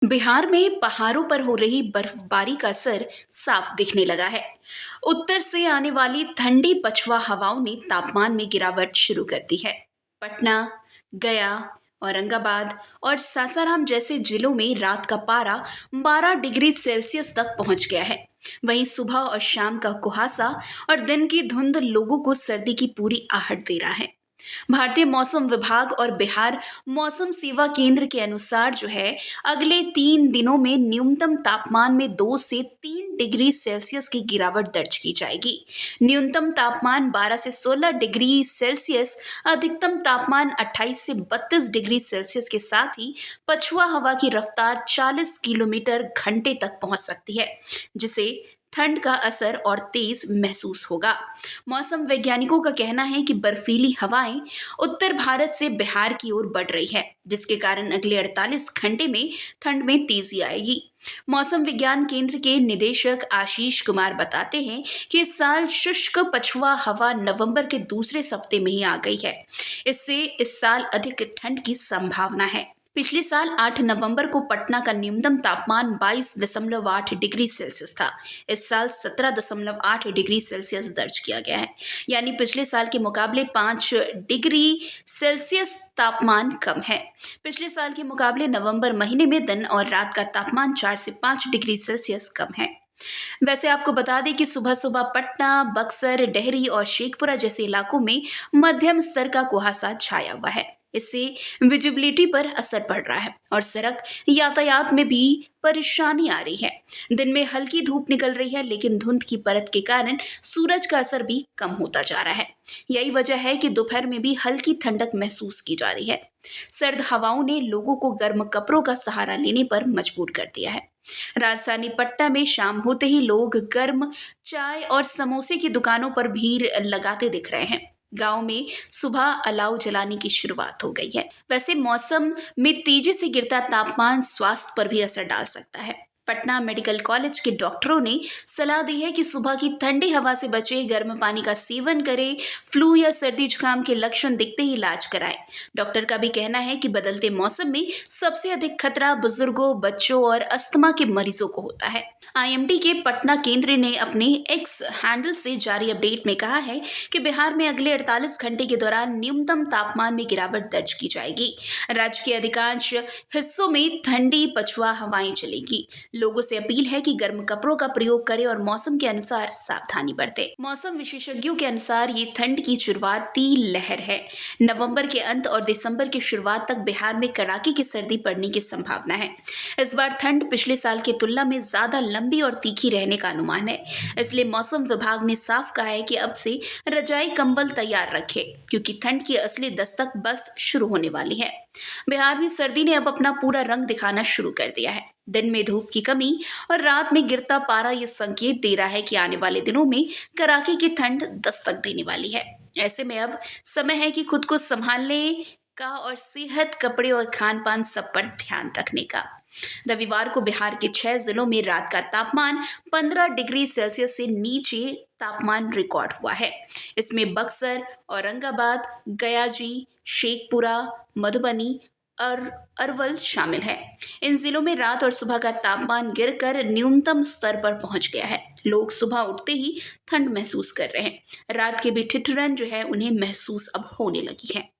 बिहार में पहाड़ों पर हो रही बर्फबारी का असर साफ दिखने लगा है। उत्तर से आने वाली ठंडी पछुआ हवाओं ने तापमान में गिरावट शुरू कर दी है। पटना, गया, औरंगाबाद और सासाराम जैसे जिलों में रात का पारा 12 डिग्री सेल्सियस तक पहुंच गया है। वहीं सुबह और शाम का कुहासा और दिन की धुंध लोगों को सर्दी की पूरी आहट दे रहा है। भारतीय मौसम विभाग और बिहार मौसम सेवा केंद्र के अनुसार अगले 3 दिनों में न्यूनतम तापमान में 2 से 3 डिग्री सेल्सियस की गिरावट दर्ज की जाएगी। न्यूनतम तापमान 12 से 16 डिग्री सेल्सियस, अधिकतम तापमान 28 से 32 डिग्री सेल्सियस के साथ ही पछुआ हवा की रफ्तार 40 किलोमीटर घंटे तक पहुंच सकती है, जिसे ठंड का असर और तेज महसूस होगा। मौसम वैज्ञानिकों का कहना है कि बर्फीली हवाएं उत्तर भारत से बिहार की ओर बढ़ रही है, जिसके कारण अगले 48 घंटे में ठंड में तेजी आएगी। मौसम विज्ञान केंद्र के निदेशक आशीष कुमार बताते हैं कि इस साल शुष्क पछुआ हवा नवंबर के दूसरे हफ्ते में ही आ गई है। इससे इस साल अधिक ठंड की संभावना है। पिछले साल 8 नवंबर को पटना का न्यूनतम तापमान 22.8 डिग्री सेल्सियस था। इस साल 17.8 डिग्री सेल्सियस दर्ज किया गया है, यानी पिछले साल के मुकाबले 5 डिग्री सेल्सियस तापमान कम है। पिछले साल के मुकाबले नवंबर महीने में दिन और रात का तापमान 4 से 5 डिग्री सेल्सियस कम है। वैसे आपको बता दें कि सुबह सुबह पटना, बक्सर, डेहरी और शेखपुरा जैसे इलाकों में मध्यम स्तर का कुहासा छाया हुआ है। इससे विजिबिलिटी पर असर पड़ रहा है और सड़क यातायात में भी परेशानी आ रही है। दिन में हल्की धूप निकल रही है, लेकिन धुंध की परत के कारण सूरज का असर भी कम होता जा रहा है। यही वजह है कि दोपहर में भी हल्की ठंडक महसूस की जा रही है। सर्द हवाओं ने लोगों को गर्म कपड़ों का सहारा लेने पर मजबूर कर दिया है। राजधानी पटना में शाम होते ही लोग गर्म चाय और समोसे की दुकानों पर भीड़ लगाते दिख रहे हैं। गांव में सुबह अलाव जलाने की शुरुआत हो गई है। वैसे मौसम में तेजी से गिरता तापमान स्वास्थ्य पर भी असर डाल सकता है। पटना मेडिकल कॉलेज के डॉक्टरों ने सलाह दी है कि सुबह की ठंडी हवा से बचे, गर्म पानी का सेवन करें, फ्लू या सर्दी जुकाम के लक्षण दिखते ही इलाज कराएं। डॉक्टर का भी कहना है कि बदलते मौसम में सबसे अधिक खतरा बुजुर्गों, बच्चों और अस्थमा के मरीजों को होता है। आईएमडी के पटना केंद्र ने अपने एक्स हैंडल से जारी अपडेट में कहा है कि बिहार में अगले 48 घंटे के दौरान न्यूनतम तापमान में गिरावट दर्ज की जाएगी। राज्य के अधिकांश हिस्सों में ठंडी पछुआ हवाएं चलेगी। लोगों से अपील है कि गर्म कपड़ों का प्रयोग करें और मौसम के अनुसार सावधानी बरतें। मौसम विशेषज्ञों के अनुसार ये ठंड की शुरुआती लहर है। नवंबर के अंत और दिसंबर की शुरुआत तक बिहार में कड़ाके की सर्दी पड़ने की संभावना है। इस बार ठंड पिछले साल की तुलना में ज्यादा लंबी और तीखी रहने का अनुमान है। इसलिए मौसम विभाग ने साफ कहा है कि अब से रजाई कंबल तैयार रखें, क्योंकि ठंड की असली दस्तक बस शुरू होने वाली है। बिहार में सर्दी ने अब अपना पूरा रंग दिखाना शुरू कर दिया है। दिन में धूप की कमी और रात में गिरता पारा ये संकेत दे रहा है कि आने वाले दिनों में कड़ाके की ठंड दस्तक देने वाली है। ऐसे में अब समय है कि खुद को संभालने का और सेहत, कपड़े और खान पान सब पर ध्यान रखने का। रविवार को बिहार के 6 जिलों में रात का तापमान 15 डिग्री सेल्सियस से नीचे तापमान रिकॉर्ड हुआ है। इसमें बक्सर, औरंगाबाद, गयाजी, शेखपुरा, मधुबनी और अरवल शामिल है। इन जिलों में रात और सुबह का तापमान गिरकर न्यूनतम स्तर पर पहुंच गया है। लोग सुबह उठते ही ठंड महसूस कर रहे हैं। रात के भी ठिठुरन उन्हें महसूस अब होने लगी है।